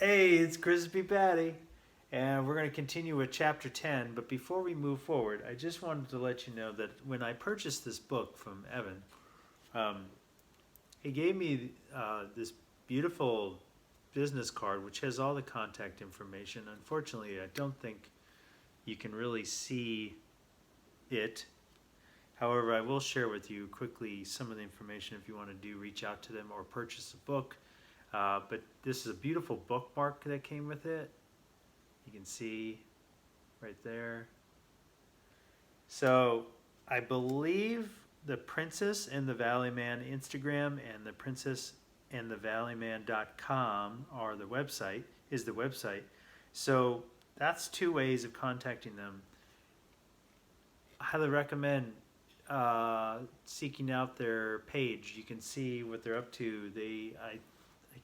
Hey, it's Crispy Patty, and we're going to continue with chapter 10. But before we move forward, I just wanted to let you know that when I purchased this book from Evan, um, he gave me this beautiful business card which has all the contact information. Unfortunately, I don't think you can really see it. However, I will share with you quickly some of the information if you want to reach out to them or purchase a book. But this is a beautiful bookmark that came with it. You can see right there. So I believe the Princess and the Valley Man Instagram and the Princess and the Valleyman.com are the website, is the website. So that's two ways of contacting them. I highly recommend seeking out their page. You can see what they're up to. I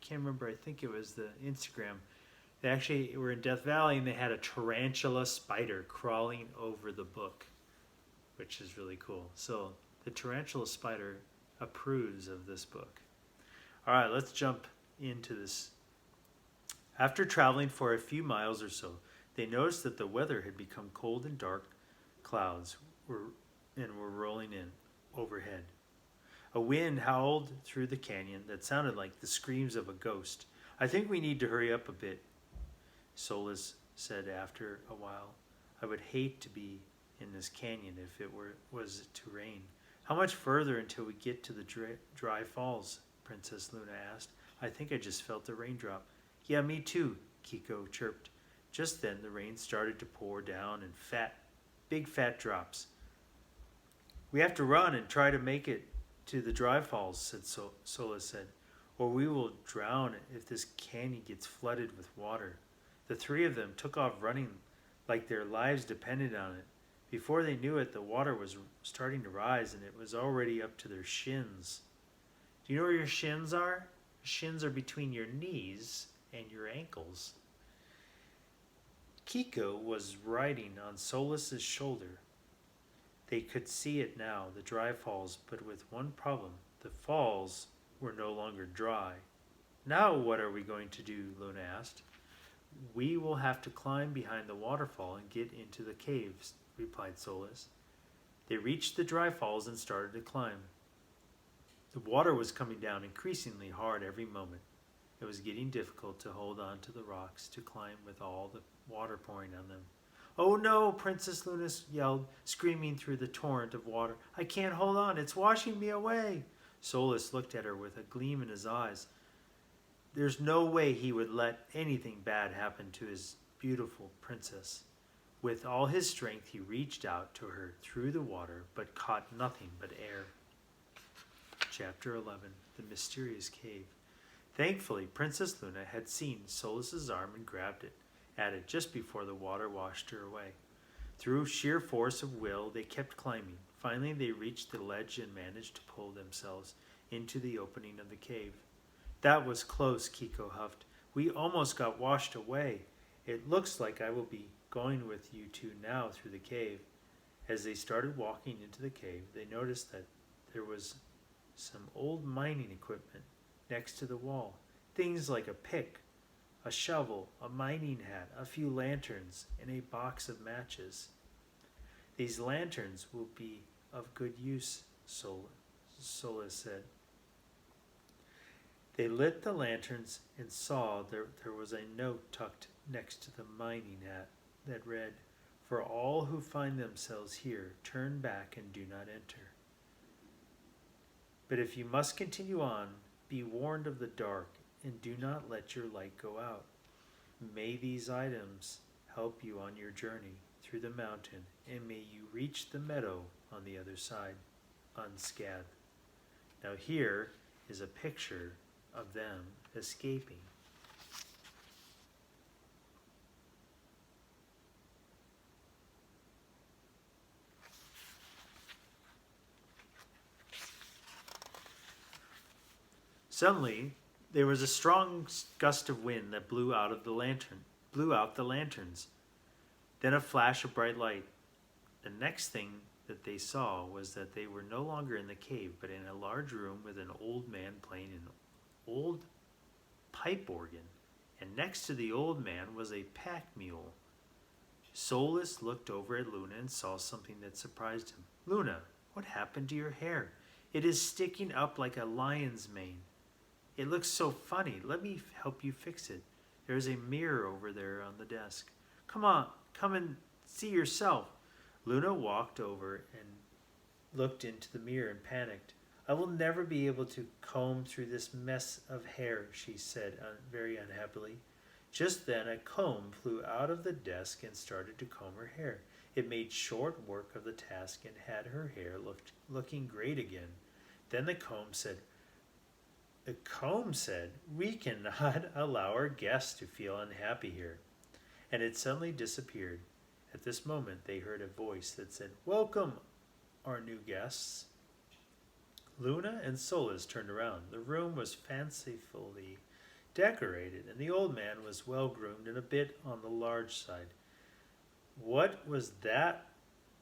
can't remember, I think it was the Instagram. They actually were in Death Valley and they had a tarantula spider crawling over the book, which is really cool. So the tarantula spider approves of this book. All right, let's jump into this. After traveling for a few miles or so, they noticed that the weather had become cold and dark clouds were rolling in overhead. A wind howled through the canyon that sounded like the screams of a ghost. I think we need to hurry up a bit, Solus said after a while. I would hate to be in this canyon if it was to rain. How much further until we get to the dry falls? Princess Luna asked. I think I just felt a raindrop. Yeah, me too, Kiko chirped. Just then the rain started to pour down in big fat drops. We have to run and try to make it to the dry falls, Solus said, or we will drown if this canyon gets flooded with water. The three of them took off running like their lives depended on it. Before they knew it, the water was starting to rise and it was already up to their shins. Do you know where your shins are? Shins are between your knees and your ankles. Kiko was riding on Solus's shoulder. They could see it now, the dry falls, but with one problem. The falls were no longer dry. Now what are we going to do? Luna asked. We will have to climb behind the waterfall and get into the caves, replied Solus. They reached the dry falls and started to climb. The water was coming down increasingly hard every moment. It was getting difficult to hold on to the rocks to climb with all the water pouring on them. Oh no, Princess Luna yelled, screaming through the torrent of water. I can't hold on, it's washing me away. Solus looked at her with a gleam in his eyes. There's no way he would let anything bad happen to his beautiful princess. With all his strength, he reached out to her through the water, but caught nothing but air. Chapter 11, The Mysterious Cave. Thankfully, Princess Luna had seen Solus's arm and grabbed it at it just before the water washed her away. Through sheer force of will, they kept climbing. Finally, they reached the ledge and managed to pull themselves into the opening of the cave. That was close, Kiko huffed. We almost got washed away. It looks like I will be going with you two now through the cave. As they started walking into the cave, they noticed that there was some old mining equipment next to the wall. Things like a pick, a shovel, a mining hat, a few lanterns, and a box of matches. These lanterns will be of good use, Solus said. They lit the lanterns and saw there was a note tucked next to the mining hat that read, For all who find themselves here, turn back and do not enter. But if you must continue on, be warned of the dark and do not let your light go out. May these items help you on your journey through the mountain, and may you reach the meadow on the other side unscathed. Now here is a picture of them escaping. Suddenly, there was a strong gust of wind that blew out the lanterns. Then a flash of bright light. The next thing that they saw was that they were no longer in the cave, but in a large room with an old man playing an old pipe organ and next to the old man was a pack mule. Solus looked over at Luna and saw something that surprised him. Luna, what happened to your hair? It is sticking up like a lion's mane. It looks so funny. Let me help you fix it. There is a mirror over there on the desk. Come on, come and see yourself. Luna walked over and looked into the mirror and panicked. I will never be able to comb through this mess of hair, she said very unhappily. Just then a comb flew out of the desk and started to comb her hair. It made short work of the task and had her hair looking great again. Then the comb said, we cannot allow our guests to feel unhappy here. And it suddenly disappeared. At this moment they heard a voice that said, Welcome, our new guests. Luna and Solus turned around. The room was fancifully decorated, and the old man was well groomed and a bit on the large side. What was that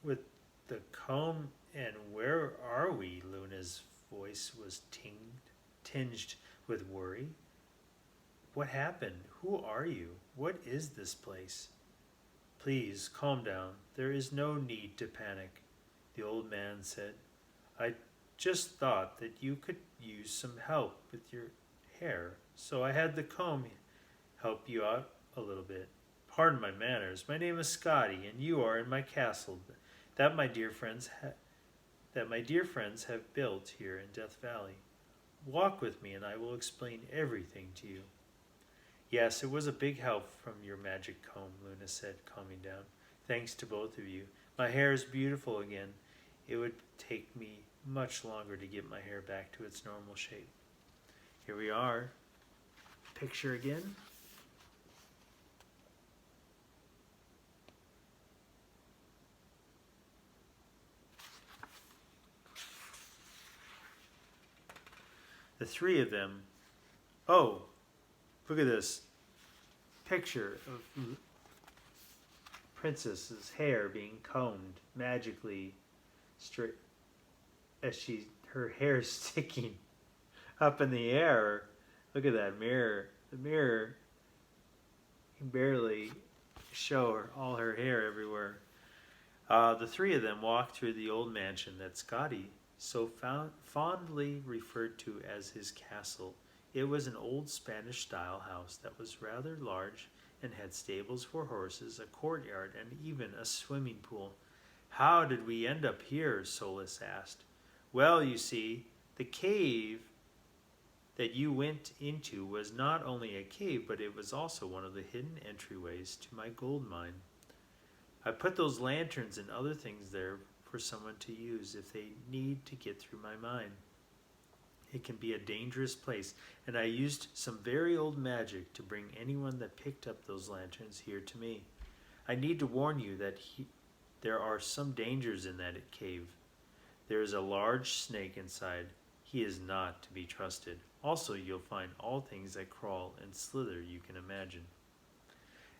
with the comb, and where are we? Luna's voice was tinged with worry. What happened? Who are you? What is this place? Please, calm down. There is no need to panic, the old man said. I just thought that you could use some help with your hair, so I had the comb help you out a little bit. Pardon my manners. My name is Scotty, and you are in my castle that my dear friends have built here in Death Valley. Walk with me, and I will explain everything to you. Yes, it was a big help from your magic comb, Luna said, calming down. Thanks to both of you. My hair is beautiful again. It would take me much longer to get my hair back to its normal shape. Here we are. Picture again. The three of them. Oh, look at this picture of Princess's hair being combed magically straight as her hair is sticking up in the air. Look at that mirror. The mirror can barely show all her hair everywhere. The three of them walked through the old mansion that Scotty so fondly referred to as his castle. It was an old Spanish-style house that was rather large and had stables for horses, a courtyard, and even a swimming pool. How did we end up here? Solus asked. Well, you see, the cave that you went into was not only a cave, but it was also one of the hidden entryways to my gold mine. I put those lanterns and other things there for someone to use if they need to get through my mine. It can be a dangerous place, and I used some very old magic to bring anyone that picked up those lanterns here to me. I need to warn you that there are some dangers in that cave. There is a large snake inside. He is not to be trusted. Also, you'll find all things that crawl and slither you can imagine.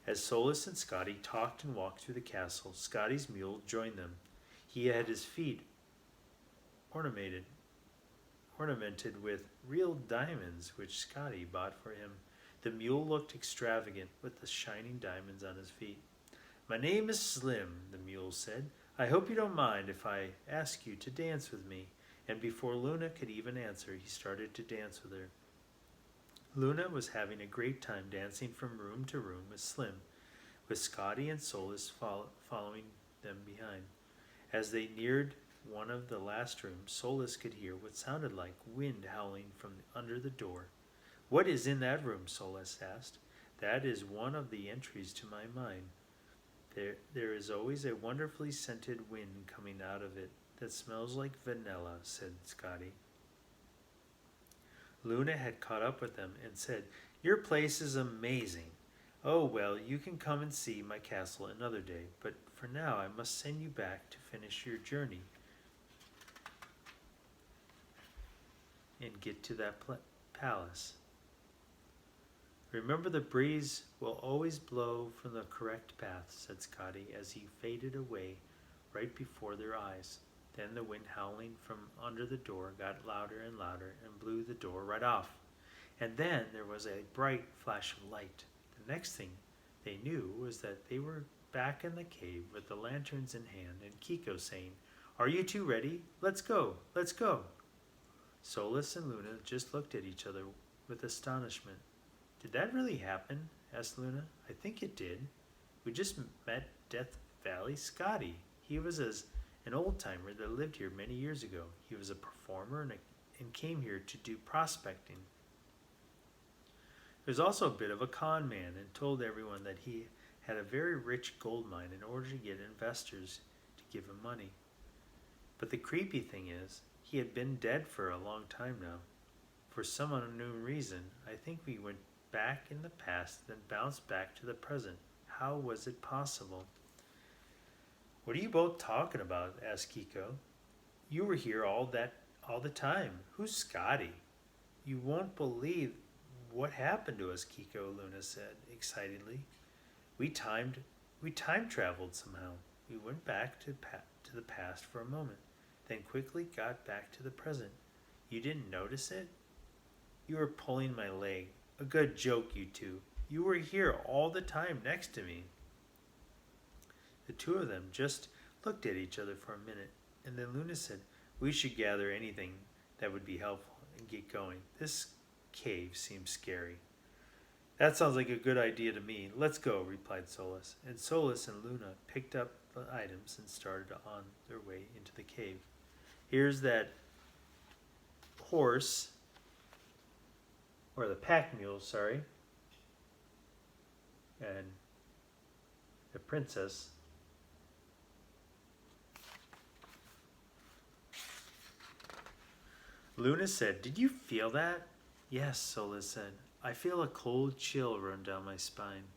As Solus and Scotty talked and walked through the castle, Scotty's mule joined them. He had his feet ornamented with real diamonds which Scotty bought for him. The mule looked extravagant with the shining diamonds on his feet. My name is Slim, the mule said. I hope you don't mind if I ask you to dance with me. And before Luna could even answer, he started to dance with her. Luna was having a great time dancing from room to room with Slim, with Scotty and Solus following them behind. As they neared one of the last rooms, Solus could hear what sounded like wind howling from under the door. What is in that room? Solus asked. That is one of the entries to my mine. There is always a wonderfully scented wind coming out of it that smells like vanilla, said Scotty. Luna had caught up with them and said, Your place is amazing. Oh, well, you can come and see my castle another day, but for now I must send you back to finish your journey and get to that palace. Remember, the breeze will always blow from the correct path, said Scotty as he faded away right before their eyes. Then the wind howling from under the door got louder and louder and blew the door right off. And then there was a bright flash of light. The next thing they knew was that they were back in the cave with the lanterns in hand and Kiko saying, "Are you two ready? Let's go, let's go." Solus and Luna just looked at each other with astonishment. "Did that really happen?" asked Luna. "I think it did. We just met Death Valley Scotty. He was an old-timer that lived here many years ago. He was a performer and came here to do prospecting. He was also a bit of a con man and told everyone that he had a very rich gold mine in order to get investors to give him money. But the creepy thing is, he had been dead for a long time now. For some unknown reason, I think we went back in the past, then bounced back to the present. How was it possible?" "What are you both talking about?" asked Kiko. "You were here all the time. Who's Scotty?" "You won't believe what happened to us," Kiko, Luna said excitedly. We time traveled somehow. We went back to the past for a moment, then quickly got back to the present. You didn't notice it?" "You were pulling my leg. A good joke, you two. You were here all the time next to me." The two of them just looked at each other for a minute, and then Luna said, "We should gather anything that would be helpful and get going. This cave seems scary." "That sounds like a good idea to me. Let's go," replied Solus. And Solus and Luna picked up the items and started on their way into the cave. Here's that horse, or the pack mule, sorry, and the princess. Luna said, "Did you feel that?" "Yes," Solus said. "I feel a cold chill run down my spine.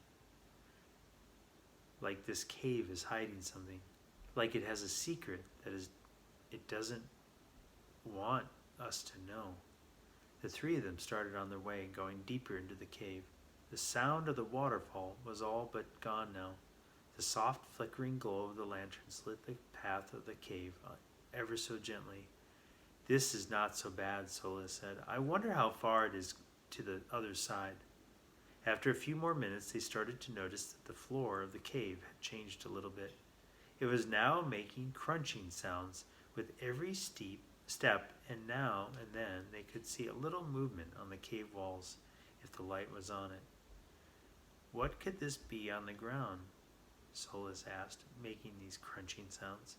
Like this cave is hiding something. Like it has a secret that it doesn't want us to know." The three of them started on their way, going deeper into the cave. The sound of the waterfall was all but gone now. The soft flickering glow of the lanterns lit the path of the cave ever so gently. "This is not so bad," Solus said. "I wonder how far it is to the other side." After a few more minutes, they started to notice that the floor of the cave had changed a little bit. It was now making crunching sounds with every steep step, and now and then they could see a little movement on the cave walls if the light was on it. "What could this be on the ground?" Solus asked, making these crunching sounds.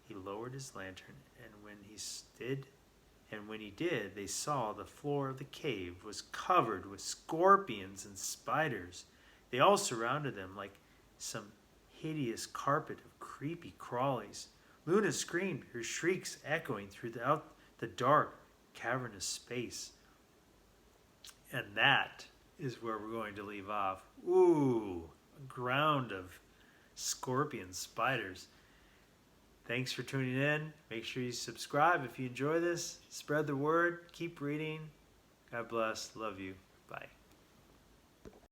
He lowered his lantern, and when he did, they saw the floor of the cave was covered with scorpions and spiders. They all surrounded them like some hideous carpet of creepy crawlies. Luna screamed, her shrieks echoing throughout the dark, cavernous space. And that is where we're going to leave off. Ooh, a ground of scorpion spiders. Thanks for tuning in. Make sure you subscribe if you enjoy this. Spread the word. Keep reading. God bless. Love you. Bye.